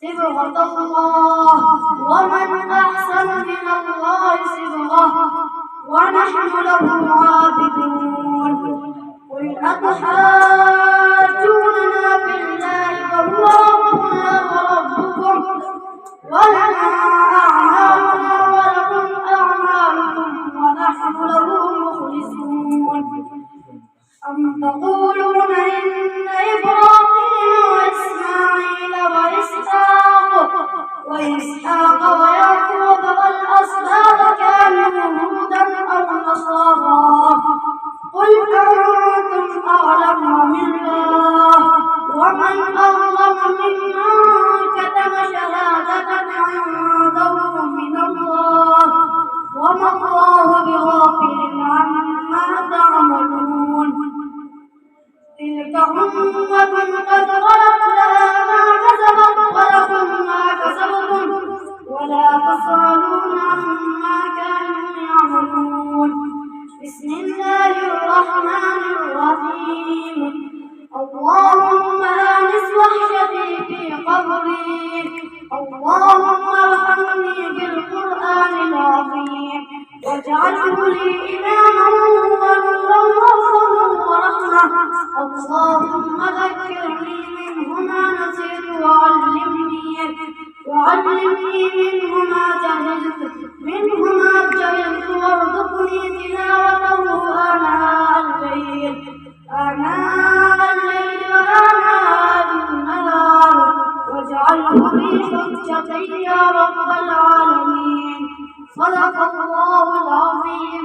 صبغة الله، ومن أحسن من الله صبغة، ونحن له عابدون. قل أتحاجوننا في الله وهو ربنا وربكم، ولنا أعمالنا ولكم أعمالكم، ونحن له مخلصون. أم تقولون إن إبراهيم وإسماعيل وإسحاق ويعقوب والأسباط كانوا هودا أو نصارى؟ قل أنتم أعلم أم الله؟ ومن أظلم ممن كتم شهادة عنده من الله، وما الله بغافل عما تعملون. تلك أمة قد خلت لها ما كسبت ولكم ما كسبتم، ولا تسألون عما كانوا يعملون. بسم الله الرحمن الرحيم. اللهم آنس وحشتي في قبري، اللهم ارحمني بالقرآن العظيم، واجعله لي إماما ونورا ورحمة. اللهم ذكرني منه ما نسيت، وعلمني منه ما جهلت، وارزقني تلاوته آناء الليل وآناء النهار، واجعله لي حجة يا رب العالمين. صدق الله العظيم.